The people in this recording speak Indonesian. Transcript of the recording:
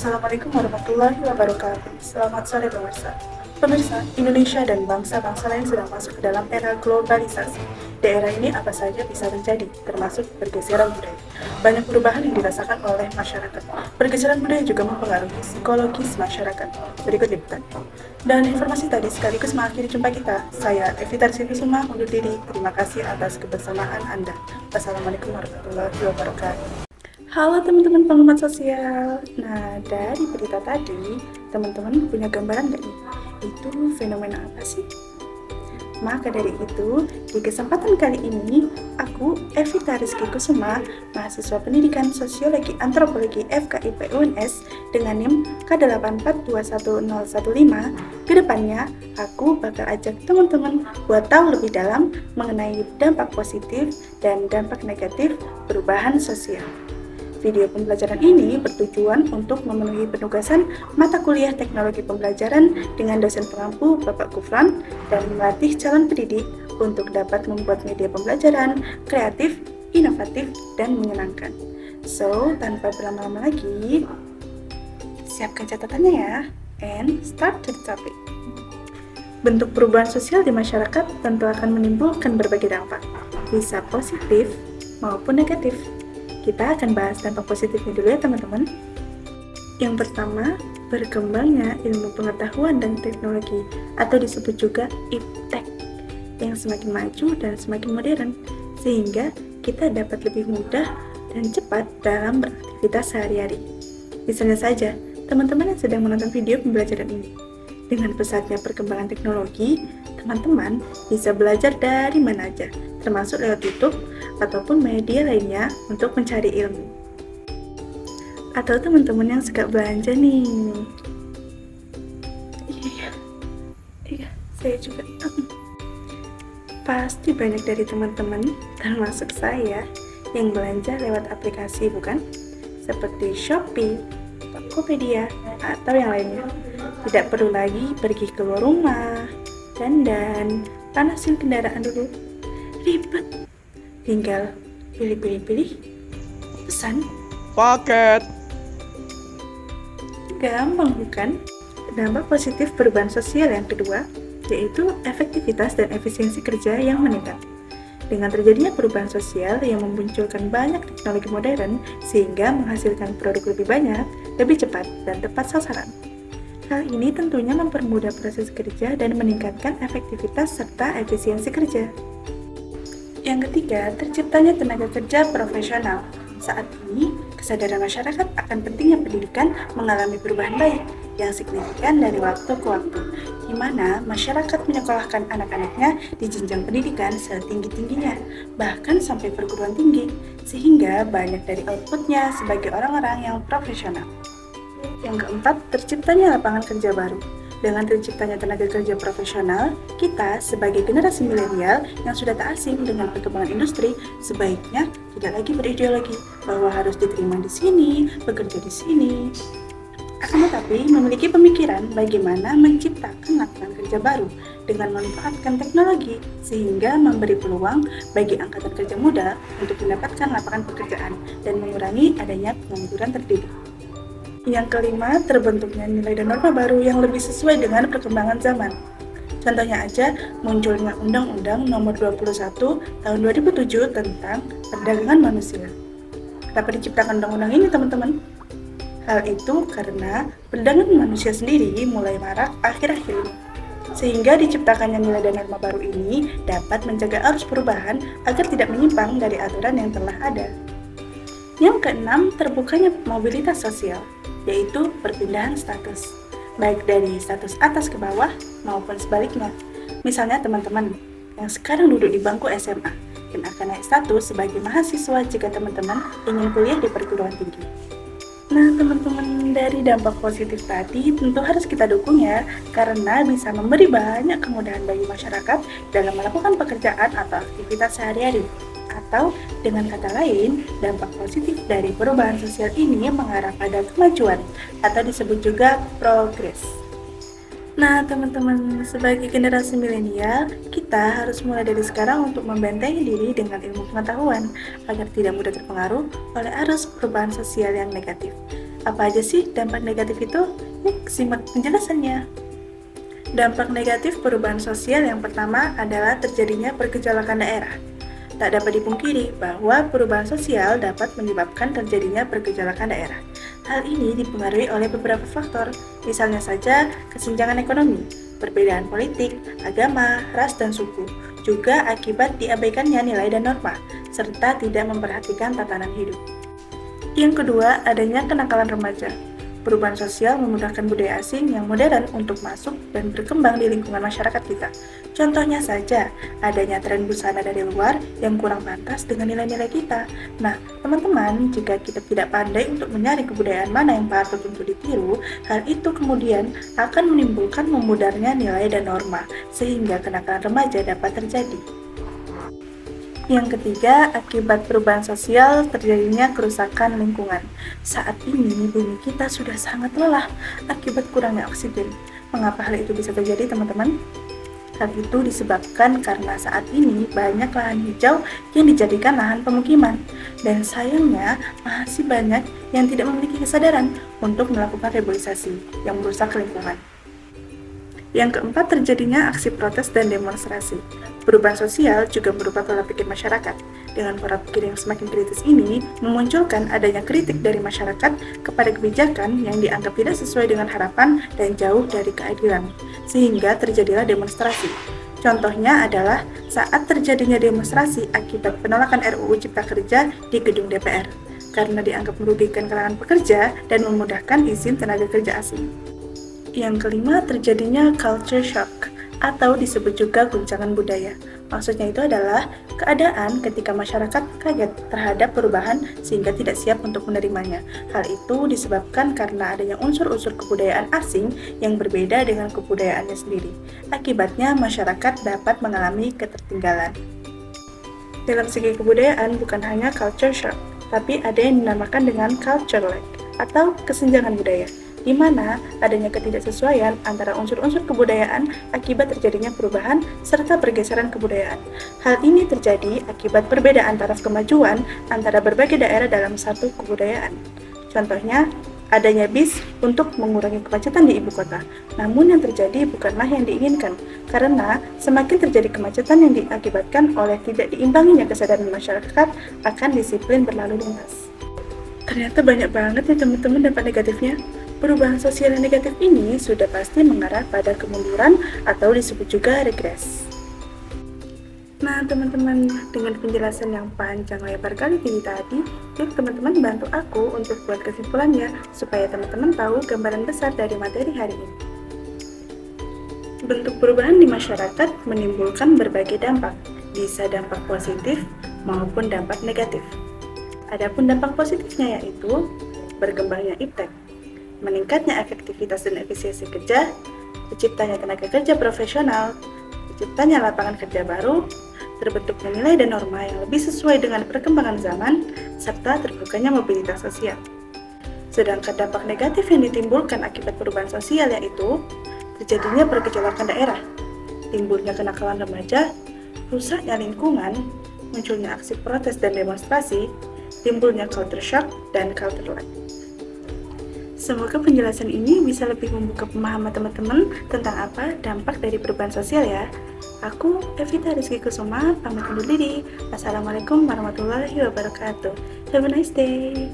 Assalamualaikum warahmatullahi wabarakatuh. Selamat sore pemirsa. Pemirsa, Indonesia dan bangsa-bangsa lain sedang masuk ke dalam era globalisasi. Di era ini apa saja bisa terjadi, termasuk pergeseran budaya. Banyak perubahan yang dirasakan oleh masyarakat. Pergeseran budaya juga mempengaruhi psikologis masyarakat. Berikut liputannya. Dan informasi tadi sekaligus mengakhiri jumpa kita. Saya Evita Kusuma undur diri. Terima kasih atas kebersamaan Anda. Wassalamualaikum warahmatullahi wabarakatuh. Halo teman-teman pengamat sosial. Nah, dari berita tadi, teman-teman punya gambaran nggak nih? Itu fenomena apa sih? Maka dari itu, di kesempatan kali ini, aku, Evita Kusuma, mahasiswa pendidikan Sosiologi Antropologi FKIP UNS dengan NIM K8421015, kedepannya aku bakal ajak teman-teman buat tahu lebih dalam mengenai dampak positif dan dampak negatif perubahan sosial. Video pembelajaran ini bertujuan untuk memenuhi penugasan mata kuliah teknologi pembelajaran dengan dosen pengampu Bapak Gufron dan melatih calon pendidik untuk dapat membuat media pembelajaran kreatif, inovatif, dan menyenangkan. So, tanpa berlama-lama lagi, siapkan catatannya ya, and start to the topic. Bentuk perubahan sosial di masyarakat tentu akan menimbulkan berbagai dampak, bisa positif maupun negatif. Kita akan bahas dampak positifnya dulu ya teman-teman. Yang pertama, berkembangnya ilmu pengetahuan dan teknologi atau disebut juga iptek yang semakin maju dan semakin modern sehingga kita dapat lebih mudah dan cepat dalam beraktivitas sehari-hari. Misalnya saja, teman-teman yang sedang menonton video pembelajaran ini. Dengan pesatnya perkembangan teknologi, teman-teman bisa belajar dari mana aja, termasuk lewat YouTube ataupun media lainnya untuk mencari ilmu. Atau teman-teman yang suka belanja nih. Iya, saya juga. Pasti banyak dari teman-teman, termasuk saya, yang belanja lewat aplikasi, bukan? Seperti Shopee, Tokopedia, atau yang lainnya. Tidak perlu lagi pergi keluar rumah, dandan, panasin kendaraan dulu. Ribet. Tinggal pilih, pesan, paket. Gampang bukan? Dampak positif perubahan sosial yang kedua, yaitu efektivitas dan efisiensi kerja yang meningkat. Dengan terjadinya perubahan sosial yang memunculkan banyak teknologi modern, sehingga menghasilkan produk lebih banyak, lebih cepat, dan tepat sasaran. Hal ini tentunya mempermudah proses kerja dan meningkatkan efektivitas serta efisiensi kerja. Yang ketiga, terciptanya tenaga kerja profesional. Saat ini, kesadaran masyarakat akan pentingnya pendidikan mengalami perubahan baik yang signifikan dari waktu ke waktu, di mana masyarakat menyekolahkan anak-anaknya di jenjang pendidikan setinggi-tingginya, bahkan sampai perguruan tinggi, sehingga banyak dari outputnya sebagai orang-orang yang profesional. Yang keempat, terciptanya lapangan kerja baru. Dengan terciptanya tenaga kerja profesional, kita sebagai generasi milenial yang sudah tak asing dengan perkembangan industri, sebaiknya tidak lagi berideologi bahwa harus diterima di sini, bekerja di sini. Akan tetapi memiliki pemikiran bagaimana menciptakan lapangan kerja baru dengan memanfaatkan teknologi sehingga memberi peluang bagi angkatan kerja muda untuk mendapatkan lapangan pekerjaan dan mengurangi adanya pengangguran terdidik. Yang kelima, terbentuknya nilai dan norma baru yang lebih sesuai dengan perkembangan zaman. Contohnya aja, munculnya Undang-Undang Nomor 21 Tahun 2007 tentang Perdagangan Manusia. Kenapa diciptakan undang-undang ini, teman-teman? Hal itu karena perdagangan manusia sendiri mulai marak akhir-akhir ini. Sehingga diciptakannya nilai dan norma baru ini dapat menjaga arus perubahan agar tidak menyimpang dari aturan yang telah ada. Yang keenam, terbukanya mobilitas sosial, yaitu perpindahan status, baik dari status atas ke bawah maupun sebaliknya. Misalnya teman-teman yang sekarang duduk di bangku SMA dan akan naik status sebagai mahasiswa jika teman-teman ingin kuliah di perguruan tinggi. Nah teman-teman, dari dampak positif tadi tentu harus kita dukung ya, karena bisa memberi banyak kemudahan bagi masyarakat dalam melakukan pekerjaan atau aktivitas sehari-hari. Atau dengan kata lain, dampak positif dari perubahan sosial ini mengarah pada kemajuan atau disebut juga progres. Nah teman-teman, sebagai generasi milenial, kita harus mulai dari sekarang untuk membentengi diri dengan ilmu pengetahuan agar tidak mudah terpengaruh oleh arus perubahan sosial yang negatif. Apa aja sih dampak negatif itu? Yuk, simak penjelasannya. Dampak negatif perubahan sosial yang pertama adalah terjadinya pergejolakan daerah. Tak dapat dipungkiri bahwa perubahan sosial dapat menyebabkan terjadinya pergejolakan daerah. Hal ini dipengaruhi oleh beberapa faktor, misalnya saja kesenjangan ekonomi, perbedaan politik, agama, ras, dan suku, juga akibat diabaikannya nilai dan norma, serta tidak memperhatikan tatanan hidup. Yang kedua, adanya kenakalan remaja. Perubahan sosial memudahkan budaya asing yang modern untuk masuk dan berkembang di lingkungan masyarakat kita. Contohnya saja, adanya tren busana dari luar yang kurang pantas dengan nilai-nilai kita. Nah, teman-teman, jika kita tidak pandai untuk menyaring kebudayaan mana yang patut untuk ditiru, hal itu kemudian akan menimbulkan memudarnya nilai dan norma, sehingga kenakalan remaja dapat terjadi. Yang ketiga, akibat perubahan sosial terjadinya kerusakan lingkungan. Saat ini bumi kita sudah sangat lelah akibat kurangnya oksigen. Mengapa hal itu bisa terjadi, teman-teman? Hal itu disebabkan karena saat ini banyak lahan hijau yang dijadikan lahan pemukiman. Dan sayangnya masih banyak yang tidak memiliki kesadaran untuk melakukan reboisasi yang merusak lingkungan. Yang keempat, terjadinya aksi protes dan demonstrasi. Perubahan sosial juga merubah pola pikir masyarakat. Dengan pola pikir yang semakin kritis ini, memunculkan adanya kritik dari masyarakat kepada kebijakan yang dianggap tidak sesuai dengan harapan dan jauh dari keadilan, sehingga terjadilah demonstrasi. Contohnya adalah saat terjadinya demonstrasi akibat penolakan RUU Cipta Kerja di gedung DPR, karena dianggap merugikan kalangan pekerja dan memudahkan izin tenaga kerja asing. Yang kelima, terjadinya culture shock atau disebut juga guncangan budaya. Maksudnya itu adalah keadaan ketika masyarakat kaget terhadap perubahan sehingga tidak siap untuk menerimanya. Hal itu disebabkan karena adanya unsur-unsur kebudayaan asing yang berbeda dengan kebudayaannya sendiri. Akibatnya masyarakat dapat mengalami ketertinggalan. Dalam segi kebudayaan bukan hanya culture shock, tapi ada yang dinamakan dengan culture lag atau kesenjangan budaya, di mana adanya ketidaksesuaian antara unsur-unsur kebudayaan akibat terjadinya perubahan serta pergeseran kebudayaan. Hal ini terjadi akibat perbedaan taraf kemajuan antara berbagai daerah dalam satu kebudayaan. Contohnya, adanya bis untuk mengurangi kemacetan di ibu kota. Namun yang terjadi bukanlah yang diinginkan, karena semakin terjadi kemacetan yang diakibatkan oleh tidak diimbanginya kesadaran masyarakat akan disiplin berlalu lintas. Ternyata banyak banget ya teman-teman dampak negatifnya. Perubahan sosial yang negatif ini sudah pasti mengarah pada kemunduran atau disebut juga regres. Nah teman-teman, dengan penjelasan yang panjang lebar kali ini tadi, yuk teman-teman bantu aku untuk buat kesimpulannya supaya teman-teman tahu gambaran besar dari materi hari ini. Bentuk perubahan di masyarakat menimbulkan berbagai dampak, bisa dampak positif maupun dampak negatif. Adapun dampak positifnya yaitu berkembangnya iptek, meningkatnya efektivitas dan efisiensi kerja, terciptanya tenaga kerja profesional, terciptanya lapangan kerja baru, terbentuknya nilai dan norma yang lebih sesuai dengan perkembangan zaman, serta terbukanya mobilitas sosial. Sedangkan dampak negatif yang ditimbulkan akibat perubahan sosial yaitu terjadinya pergejolakan daerah, timbulnya kenakalan remaja, rusaknya lingkungan, munculnya aksi protes dan demonstrasi, timbulnya culture shock dan culture lag. Semoga penjelasan ini bisa lebih membuka pemahaman teman-teman tentang apa dampak dari perubahan sosial ya. Aku, Evita Rizky Kusuma, pamit undur diri. Assalamualaikum warahmatullahi wabarakatuh. Have a nice day.